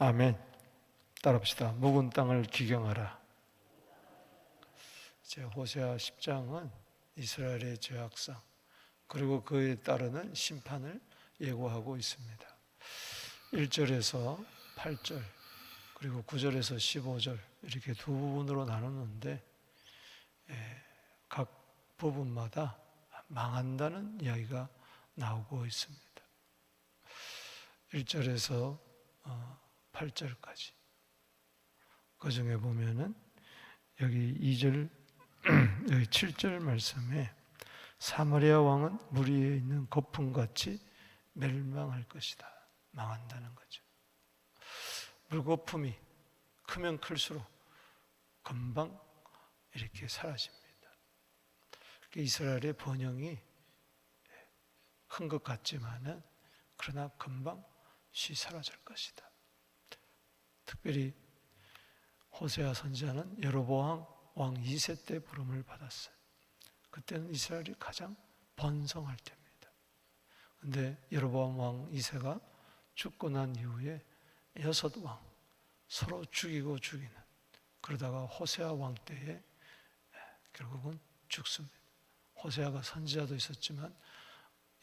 아멘. 따라합시다. 묵은 땅을 기경하라. 호세아 10장은 이스라엘의 죄악상 그리고 그에 따르는 심판을 예고하고 있습니다. 1절에서 8절 그리고 9절에서 15절 이렇게 두 부분으로 나누는데 각 부분마다 망한다는 이야기가 나오고 있습니다. 1절에서 8절까지 그 중에 보면은 여기 2절 여기 7절 말씀에 사마리아 왕은 물 위에 있는 거품같이 멸망할 것이다. 망한다는 거죠. 물거품이 크면 클수록 금방 이렇게 사라집니다. 이스라엘의 번영이 큰 것 같지만은 그러나 금방 사라질 것이다. 특별히 호세아 선지자는 여로보암 왕 2세 때 부름을 받았어요. 그때는 이스라엘이 가장 번성할 때입니다. 그런데 여로보암 왕 2세가 죽고 난 이후에 6왕 서로 죽이고 죽이는 그러다가 호세아 왕 때에 결국은 죽습니다. 호세아가 선지자도 있었지만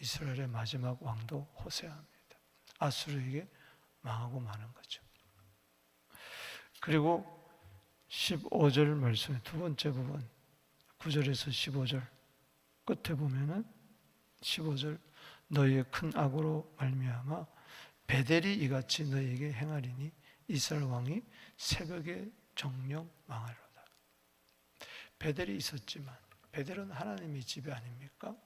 이스라엘의 마지막 왕도 호세아입니다. 아수르에게 망하고 마는 거죠. 그리고 15절 말씀의 두 번째 부분 9절에서 15절 끝에 보면은 15절 너희의 큰 악으로 말미암아 베델이 이같이 너희에게 행하리니 이스라엘 왕이 새벽에 정령 망하리로다. 베델이 있었지만 베델은 하나님의 집이 아닙니까?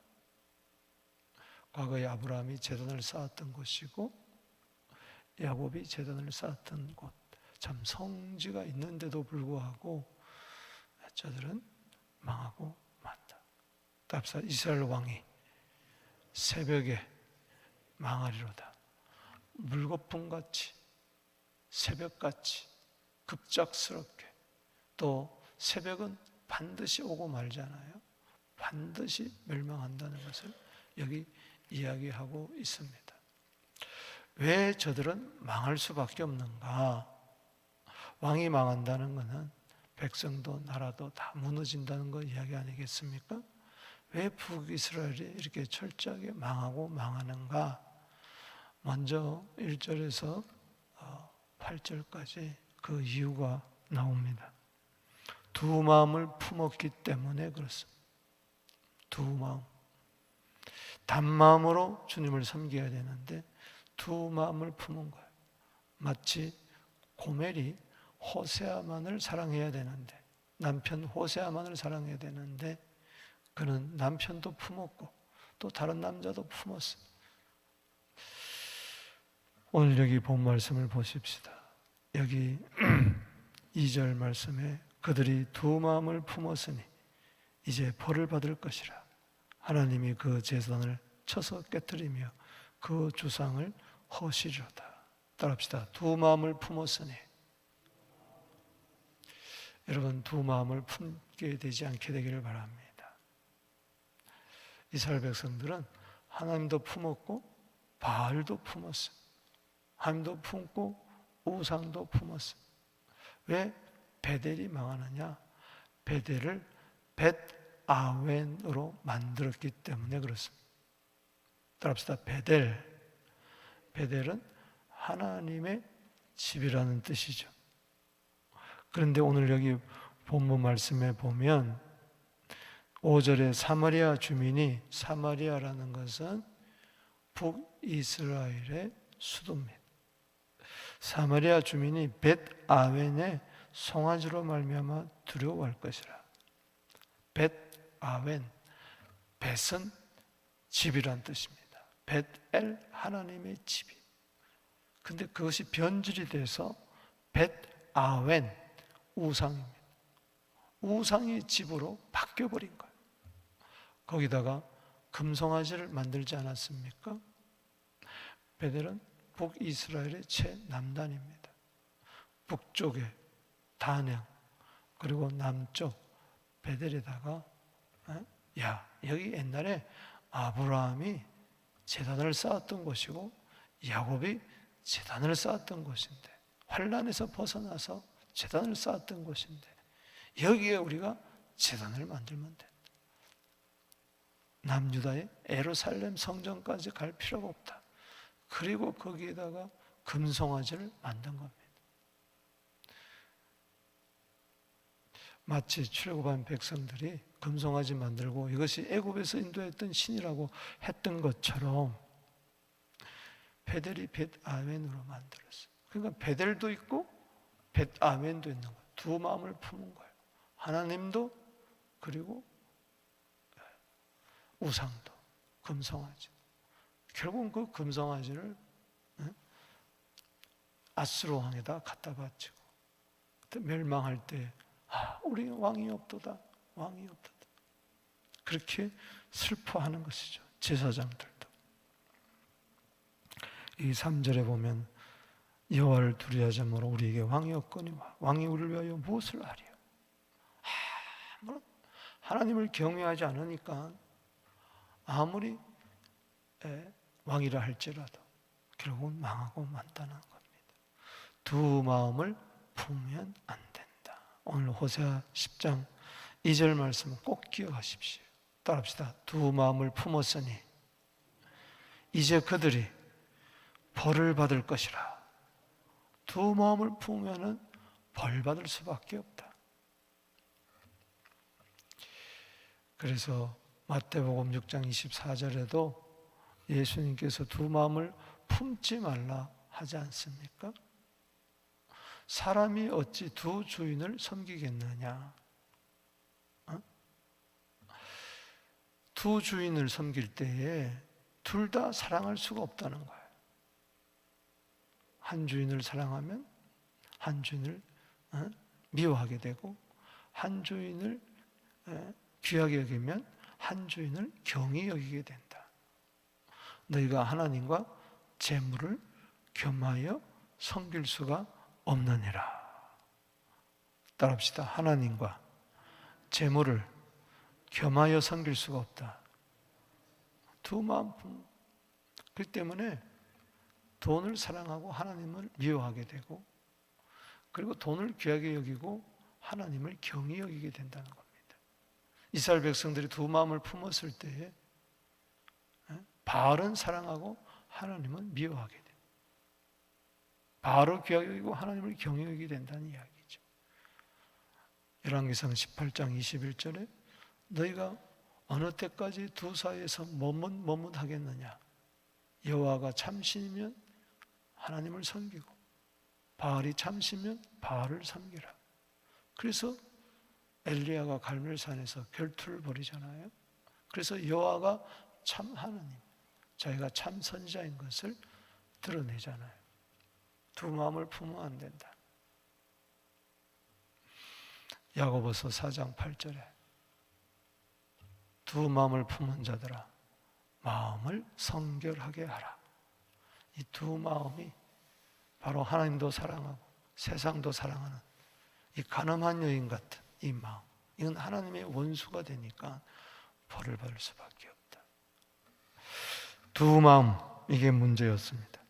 과거에 아브라함이 제단을 쌓았던 곳이고 야곱이 제단을 쌓았던 곳, 참 성지가 있는데도 불구하고 저들은 망하고 만다. 답사 이스라엘 왕이 새벽에 망하리로다. 물거품같이 새벽같이 급작스럽게 또 새벽은 반드시 오고 말잖아요. 반드시 멸망한다는 것을 여기 이야기하고 있습니다. 왜 저들은 망할 수밖에 없는가? 왕이 망한다는 것은 백성도 나라도 다 무너진다는 거 이야기 아니겠습니까? 왜 북이스라엘이 이렇게 철저하게 망하고 망하는가? 먼저 1절에서 8절까지 그 이유가 나옵니다. 두 마음을 품었기 때문에 그렇습니다. 두 마음. 단마음으로 주님을 섬겨야 되는데 두 마음을 품은 거예요. 마치 고멜이 호세아만을 사랑해야 되는데 남편 호세아만을 사랑해야 되는데 그는 남편도 품었고 또 다른 남자도 품었어요. 오늘 여기 본 말씀을 보십시다. 여기 2절 말씀에 그들이 두 마음을 품었으니 이제 벌을 받을 것이라. 하나님이 그 제단을 쳐서 깨뜨리며 그 주상을 허시리로다. 따라합시다. 두 마음을 품었으니. 여러분 두 마음을 품게 되지 않게 되기를 바랍니다. 이스라엘 백성들은 하나님도 품었고 바알도 품었어요. 하나님도 품고 우상도 품었어요. 왜 베델이 망하느냐? 베델을 벳아웬으로 만들었기 때문에 그렇습니다. 따라합시다. 베델은 하나님의 집이라는 뜻이죠. 그런데 오늘 여기 본문 말씀에 보면 5절에 사마리아 주민이, 사마리아라는 것은 북이스라엘의 수도입니다. 사마리아 주민이 벳아웬의 송아지로 말미암아 두려워할 것이라. 벳아웬, 벳은 집이란 뜻입니다. 벳엘, 하나님의 집이. 근데 그것이 변질이 돼서 벳아웬, 우상입니다. 우상의 집으로 바뀌어버린 거예요. 거기다가 금송아지를 만들지 않았습니까? 베델은 북이스라엘의 최남단입니다. 북쪽에 단양 그리고 남쪽 베델에다가 야 여기 옛날에 아브라함이 제단을 쌓았던 곳이고 야곱이 제단을 쌓았던 곳인데 환란에서 벗어나서 제단을 쌓았던 곳인데 여기에 우리가 제단을 만들면 된다. 남유다의 예루살렘 성전까지 갈 필요가 없다. 그리고 거기에다가 금송아지를 만든 겁니다. 마치 출애굽한 백성들이 금송아지 만들고 이것이 애굽에서 인도했던 신이라고 했던 것처럼 베델이 벳아멘으로 만들었어요. 그러니까 베델도 있고 벳아멘도 있는 거예요. 두 마음을 품은 거예요. 하나님도 그리고 우상도, 금송아지. 결국은 그 금송아지를 아수르 왕에다 갖다 바치고 멸망할 때 우리 왕이 없도다, 왕이 없도다. 그렇게 슬퍼하는 것이죠. 제사장들도. 이 3절에 보면 여호와를 두려워하지 않으므로 우리에게 왕이 없거니와 왕이 우리를 위하여 무엇을 하리요? 아무런 하나님을 경외하지 않으니까 아무리 왕이라 할지라도 결국은 망하고 만다는 겁니다. 두 마음을 품으면 안 된다. 오늘 호세아 10장 2절 말씀을 꼭 기억하십시오. 따라합시다. 두 마음을 품었으니 이제 그들이 벌을 받을 것이라. 두 마음을 품으면 벌 받을 수밖에 없다. 그래서 마태복음 6장 24절에도 예수님께서 두 마음을 품지 말라 하지 않습니까? 사람이 어찌 두 주인을 섬기겠느냐? 두 주인을 섬길 때에 둘 다 사랑할 수가 없다는 거예요. 한 주인을 사랑하면 한 주인을 미워하게 되고, 한 주인을 귀하게 여기면 한 주인을 경히 여기게 된다. 너희가 하나님과 재물을 겸하여 섬길 수가 없느니라. 따라합시다. 하나님과 재물을 겸하여 섬길 수가 없다. 두 마음. 그렇기 때문에 돈을 사랑하고 하나님을 미워하게 되고, 그리고 돈을 귀하게 여기고 하나님을 경히 여기게 된다는 겁니다. 이스라엘 백성들이 두 마음을 품었을 때에 바알은 사랑하고 하나님은 미워하게 돼. 바알을 귀하게 여기고 하나님을 경히 여기게 된다는 이야기죠. 열왕기상 18장 21절에 너희가 어느 때까지 두 사이에서 머뭇하겠느냐? 여호와가 참신이면 하나님을 섬기고 바알이 참신이면 바알을 섬기라. 그래서 엘리야가 갈멜산에서 결투를 벌이잖아요. 그래서 여호와가 참 하나님, 자기가 참 선지자인 것을 드러내잖아요. 두 마음을 품으면 안 된다. 야고보서 4장 8절에 두 마음을 품은 자들아 마음을 성결하게 하라. 이 두 마음이 바로 하나님도 사랑하고 세상도 사랑하는 이 가늠한 여인 같은 이 마음, 이건 하나님의 원수가 되니까 벌을 받을 수밖에 없다. 두 마음, 이게 문제였습니다.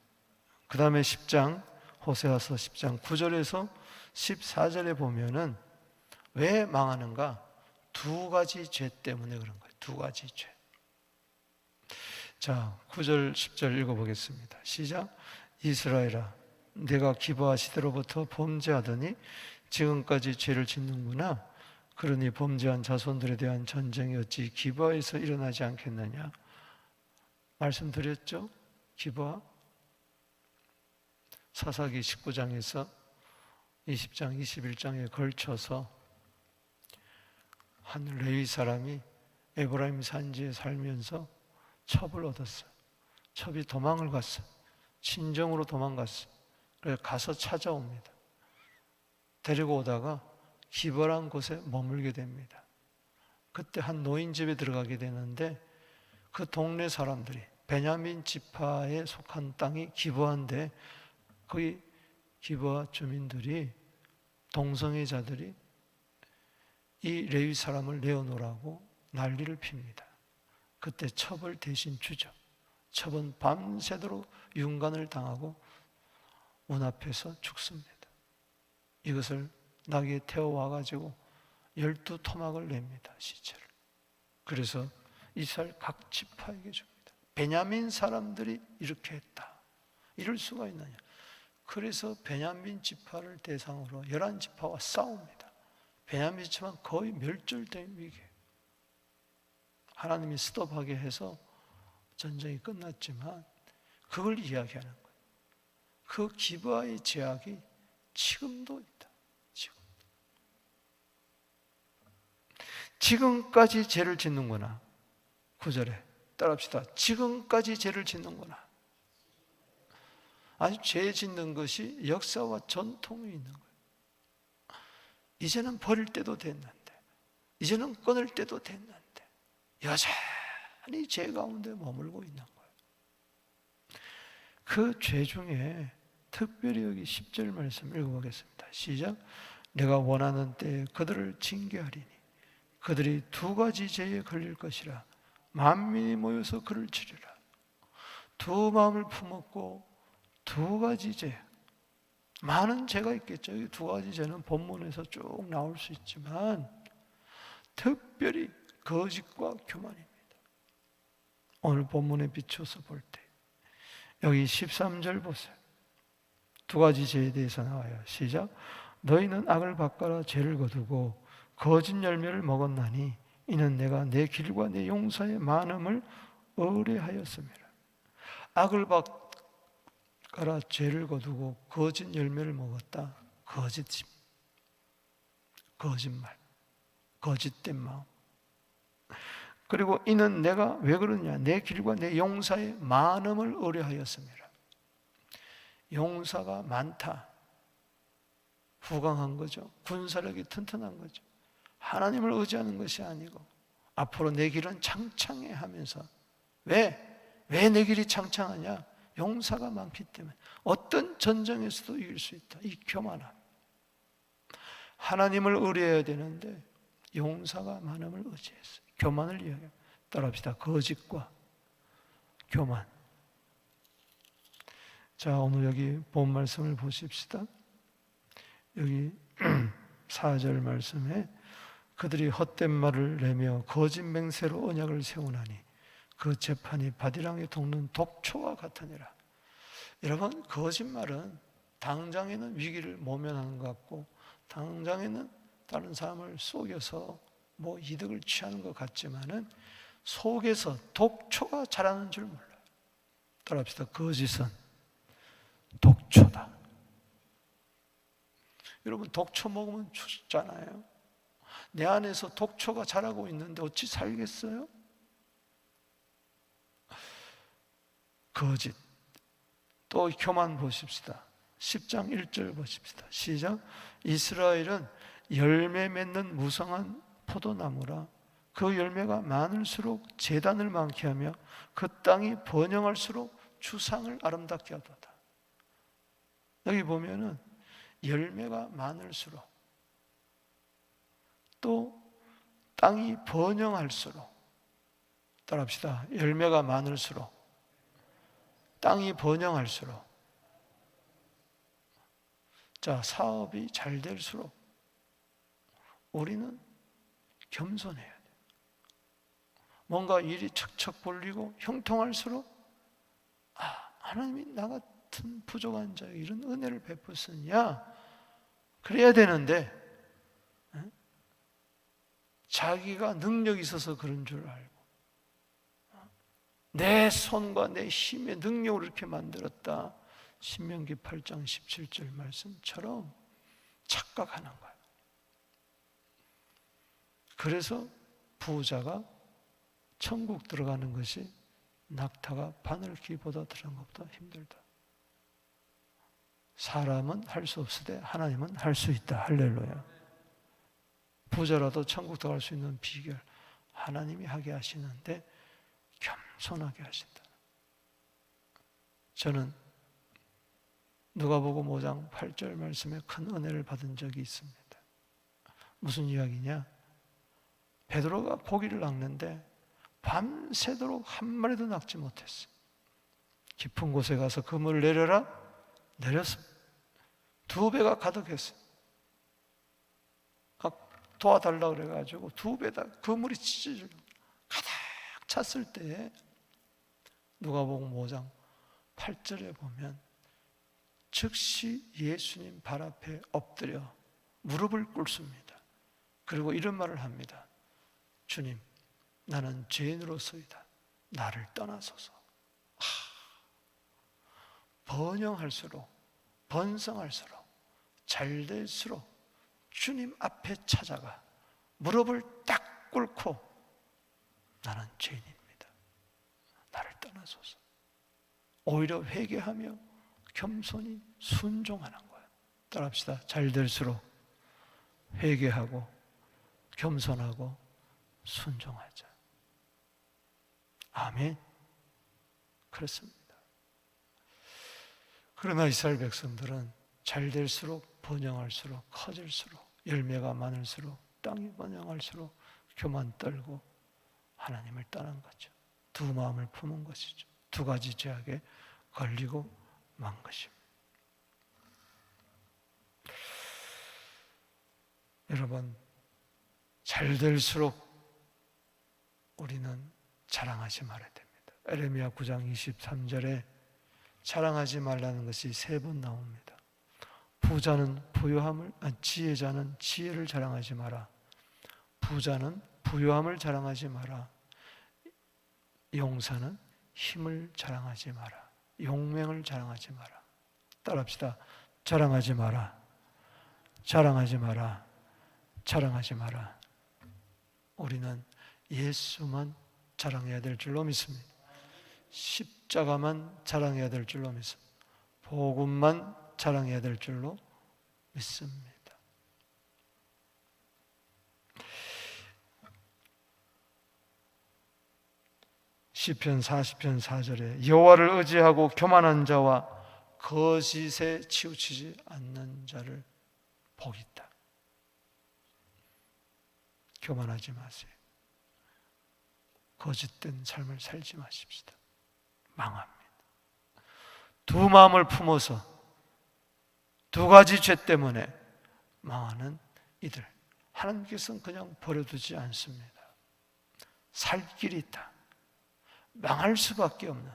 그 다음에 10장 호세아서 10장 9절에서 14절에 보면은 왜 망하는가? 두 가지 죄 때문에 그런 거예요. 두 가지 죄. 자, 9절 10절 읽어보겠습니다. 시작. 이스라엘아, 내가 기브아 시대로부터 범죄하더니 지금까지 죄를 짓는구나. 그러니 범죄한 자손들에 대한 전쟁이 어찌 기브아에서 일어나지 않겠느냐? 말씀드렸죠? 기브아 사사기 19장에서 20장, 21장에 걸쳐서 한 레위 사람이 에브라임 산지에 살면서 첩을 얻었어요. 첩이 도망을 갔어요. 친정으로 도망갔어요. 그래서 가서 찾아옵니다. 데리고 오다가 기브아라는 곳에 머물게 됩니다. 그때 한 노인 집에 들어가게 되는데 그 동네 사람들이 베냐민 지파에 속한 땅이 기브아인데 거기 기브아 주민들이 동성애자들이 이 레위 사람을 내어놓으라고 난리를 핍니다. 그때 첩을 대신 주죠. 첩은 밤새도록 윤관을 당하고 문 앞에서 죽습니다. 이것을 나귀에 태워와 가지고 12토막을 냅니다. 시체를. 그래서 이스라엘 각 지파에게 줍니다. 베냐민 사람들이 이렇게 했다. 이럴 수가 있느냐. 그래서 베냐민 지파를 대상으로 11지파와 싸웁니다. 베냐민 지파는 거의 멸절된 위기예요. 하나님이 스톱하게 해서 전쟁이 끝났지만 그걸 이야기하는 거예요. 그 기브아의 제약이 지금도 있다. 지금까지 죄를 짓는구나. 9절에 따라합시다. 지금까지 죄를 짓는구나. 아주 죄 짓는 것이 역사와 전통이 있는 거예요. 이제는 버릴 때도 됐는데, 이제는 끊을 때도 됐는데 여전히 죄 가운데 머물고 있는 거예요. 그 죄 중에 특별히 여기 10절 말씀 읽어보겠습니다. 시작. 내가 원하는 때에 그들을 징계하리니 그들이 두 가지 죄에 걸릴 것이라. 만민이 모여서 그를 치리라. 두 마음을 품었고 두 가지 죄, 많은 죄가 있겠죠. 이 두 가지 죄는 본문에서 쭉 나올 수 있지만 특별히 거짓과 교만입니다. 오늘 본문에 비춰서 볼 때 여기 13절 보세요. 두 가지 죄에 대해서 나와요. 시작. 너희는 악을 바꿔라 죄를 거두고 거짓 열매를 먹었나니 이는 내가 내 길과 내 용서의 많음을 의뢰하였습니다. 악을 바꿔라 죄를 거두고 거짓 열매를 먹었다. 거짓말, 거짓된 마음. 그리고 이는 내가 왜 그러냐? 내 길과 내 용사의 많음을 의뢰하였습니다. 용사가 많다, 후강한 거죠. 군사력이 튼튼한 거죠. 하나님을 의지하는 것이 아니고 앞으로 내 길은 창창해 하면서 왜 내 길이 창창하냐? 용사가 많기 때문에 어떤 전쟁에서도 이길 수 있다. 이 교만함. 하나님을 의뢰해야 되는데 용사가 많음을 의지했어요. 교만을 이야기합니다. 따라합시다. 거짓과 교만. 자, 오늘 여기 본 말씀을 보십시다. 여기 4절 말씀에 그들이 헛된 말을 내며 거짓 맹세로 언약을 세우나니 그 재판이 바디랑에 돋는 독초와 같으니라. 여러분, 거짓말은 당장에는 위기를 모면하는 것 같고 당장에는 다른 사람을 속여서 뭐 이득을 취하는 것 같지만은 속에서 독초가 자라는 줄 몰라요. 따라합시다. 거짓은 독초다. 여러분, 독초 먹으면 죽잖아요. 내 안에서 독초가 자라고 있는데 어찌 살겠어요? 거짓. 또 교만 보십시다. 10장 1절 보십시다. 시작. 이스라엘은 열매 맺는 무성한 포도나무라. 그 열매가 많을수록 제단을 많게 하며 그 땅이 번영할수록 주상을 아름답게 하도다. 여기 보면은 열매가 많을수록 또 땅이 번영할수록, 따라합시다. 열매가 많을수록 땅이 번영할수록, 자, 사업이 잘 될수록 우리는 겸손해야 돼요. 뭔가 일이 척척 벌리고 형통할수록 하나님이 나 같은 부족한 자에게 이런 은혜를 베푸시냐, 그래야 되는데 자기가 능력이 있어서 그런 줄 알고 내 손과 내 힘의 능력으로 이렇게 만들었다. 신명기 8장 17절 말씀처럼 착각하는 거예요. 그래서 부자가 천국 들어가는 것이 낙타가 바늘기보다 들어간 것보다 힘들다. 사람은 할 수 없으되 하나님은 할 수 있다. 할렐루야. 부자라도 천국 들어갈 수 있는 비결, 하나님이 하게 하시는데 겸손하게 하신다. 저는 누가복음 5장 8절 말씀에 큰 은혜를 받은 적이 있습니다. 무슨 이야기냐? 베드로가 고기를 낚는데 밤새도록 한 마리도 낚지 못했어요. 깊은 곳에 가서 그물을 내려라, 내렸습니다. 2배가 가득했어요. 도와달라고 그래가지고 2배다 그물이 찢어져 가득 찼을 때에 누가복음 5장 8절에 보면 즉시 예수님 발 앞에 엎드려 무릎을 꿇습니다. 그리고 이런 말을 합니다. 주님, 나는 죄인으로서이다. 나를 떠나소서. 번영할수록, 번성할수록, 잘될수록 주님 앞에 찾아가 무릎을 딱 꿇고 나는 죄인입니다. 나를 떠나소서. 오히려 회개하며 겸손히 순종하는 거예요. 따라합시다. 잘될수록 회개하고 겸손하고 순종하자. 아멘. 그렇습니다. 그러나 이스라엘 백성들은 잘될수록 번영할수록 커질수록 열매가 많을수록 땅이 번영할수록 교만 떨고 하나님을 떠난 거죠. 두 마음을 품은 것이죠. 두 가지 죄악에 걸리고 만 것입니다. 여러분, 잘 될수록 우리는 자랑하지 말아야 됩니다. 에레미야 9장 23절에 자랑하지 말라는 것이 3번 나옵니다. 부자는 부요함을, 지혜자는 지혜를 자랑하지 마라. 부자는 부요함을 자랑하지 마라. 용사는 힘을 자랑하지 마라. 용맹을 자랑하지 마라. 따라합시다. 자랑하지 마라. 자랑하지 마라. 자랑하지 마라. 우리는 예수만 자랑해야 될 줄로 믿습니다. 십자가만 자랑해야 될 줄로 믿습니다. 복음만 자랑해야 될 줄로 믿습니다. 시편 40편 4절에 여호와를 의지하고 교만한 자와 거짓에 치우치지 않는 자를 복이 있다. 교만하지 마세요. 거짓된 삶을 살지 마십시다. 망합니다. 두 마음을 품어서 두 가지 죄 때문에 망하는 이들, 하나님께서는 그냥 버려두지 않습니다. 살 길이 있다. 망할 수밖에 없는,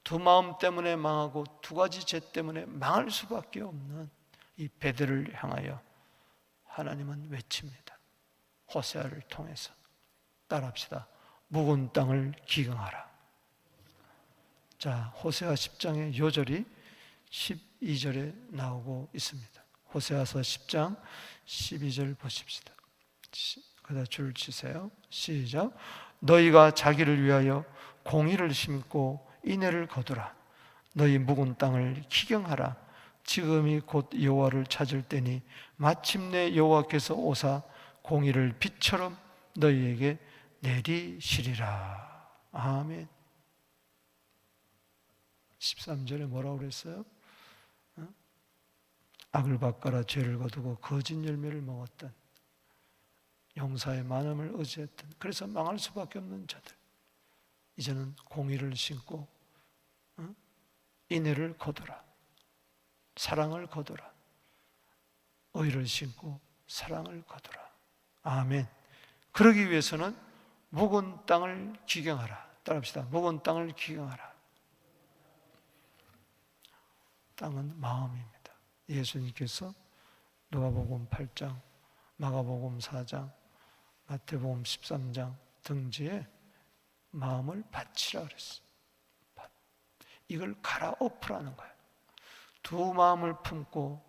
두 마음 때문에 망하고 두 가지 죄 때문에 망할 수밖에 없는 이 베델을 향하여 하나님은 외칩니다. 호세아를 통해서. 따라합시다. 묵은 땅을 기경하라. 자, 호세아 10장의 요절이 12절에 나오고 있습니다. 호세아서 10장 12절 보십시다. 그다 줄 치세요. 시작. 너희가 자기를 위하여 공의를 심고 인애를 거두라. 너희 묵은 땅을 기경하라. 지금이 곧 여호와를 찾을 때니 마침내 여호와께서 오사 공의를 빛처럼 너희에게 내리시리라. 아멘. 13절에 뭐라고 그랬어요? 악을 바꿔라 죄를 거두고 거짓 열매를 먹었던, 용사의 많음을 의지했던, 그래서 망할 수밖에 없는 자들, 이제는 공의를 신고 인애를 거두라. 사랑을 거두라. 의를 신고 사랑을 거두라. 아멘. 그러기 위해서는 묵은 땅을 기경하라. 따라합시다. 묵은 땅을 기경하라. 땅은 마음입니다. 예수님께서 누가복음 8장, 마가복음 4장, 마태복음 13장 등지에 마음을 바치라 그랬어요. 이걸 갈아엎으라는 거예요. 두 마음을 품고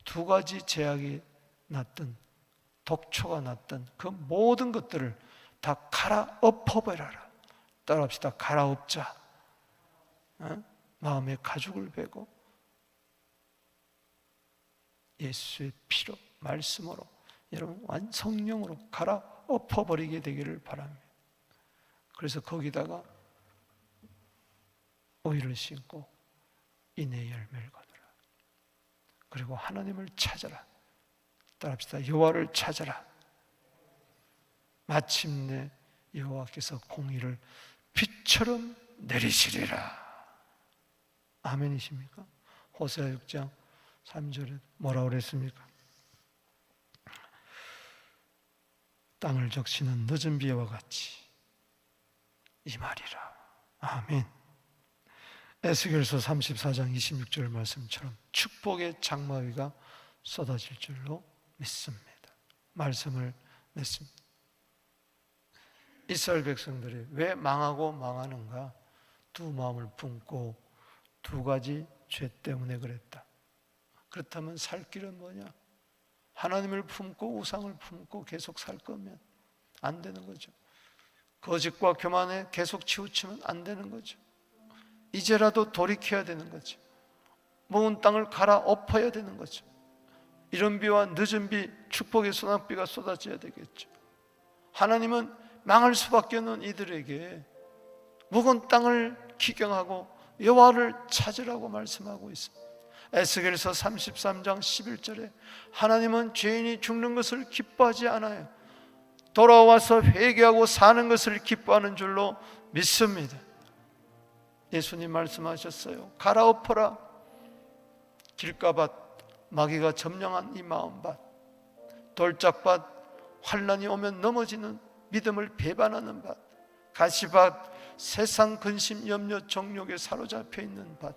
두 가지 제약이 났던, 독초가 났던 그 모든 것들을 다 갈아엎어버려라. 따라합시다. 갈아엎자. 마음의 가죽을 베고 예수의 피로, 말씀으로, 여러분 성령으로 갈아엎어버리게 되기를 바랍니다. 그래서 거기다가 오이를 심고 인의 열매를 거두라. 그리고 하나님을 찾아라. 따라합시다. 여호와를 찾아라. 마침내 여호와께서 공의를 빛처럼 내리시리라. 아멘이십니까? 호세아 6장 3절에 뭐라고 그랬습니까? 땅을 적시는 늦은 비와 같이 이 말이라. 아멘. 에스겔서 34장 26절 말씀처럼 축복의 장마위가 쏟아질 줄로 믿습니다. 말씀을 맺습니다. 이스라엘 백성들이 왜 망하고 망하는가? 두 마음을 품고 두 가지 죄 때문에 그랬다. 그렇다면 살 길은 뭐냐? 하나님을 품고 우상을 품고 계속 살 거면 안 되는 거죠. 거짓과 교만에 계속 치우치면 안 되는 거죠. 이제라도 돌이켜야 되는 거죠. 모은 땅을 갈아엎어야 되는 거죠. 이른 비와 늦은 비, 축복의 소낙비가 쏟아져야 되겠죠. 하나님은 망할 수밖에 없는 이들에게 묵은 땅을 기경하고 여호와를 찾으라고 말씀하고 있습니다. 에스겔서 33장 11절에 하나님은 죄인이 죽는 것을 기뻐하지 않아요. 돌아와서 회개하고 사는 것을 기뻐하는 줄로 믿습니다. 예수님 말씀하셨어요. 갈아엎어라. 길가밭, 마귀가 점령한 이 마음밭, 돌짝밭, 환난이 오면 넘어지는 믿음을 배반하는 밭, 가시밭, 세상 근심, 염려, 정욕에 사로잡혀 있는 밭,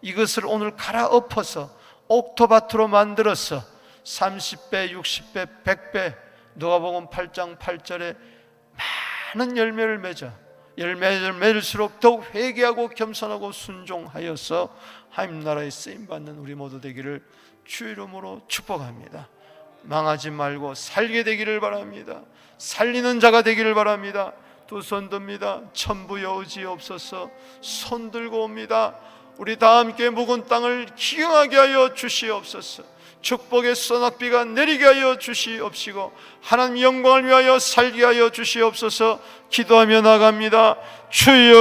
이것을 오늘 갈아엎어서 옥토밭으로 만들어서 30배, 60배, 100배, 누가복음 8장 8절에 많은 열매를 맺어 열매를 맺을수록 더욱 회개하고 겸손하고 순종하여서 하나님 나라에 쓰임받는 우리 모두 되기를 주의 이름으로 축복합니다. 망하지 말고 살게 되기를 바랍니다. 살리는 자가 되기를 바랍니다. 두 손 듭니다. 천부여의지옵소서. 손 들고 옵니다. 우리 다 함께 묵은 땅을 기경하게 하여 주시옵소서. 축복의 소낙비가 내리게 하여 주시옵시고 하나님 영광을 위하여 살게 하여 주시옵소서. 기도하며 나갑니다. 주여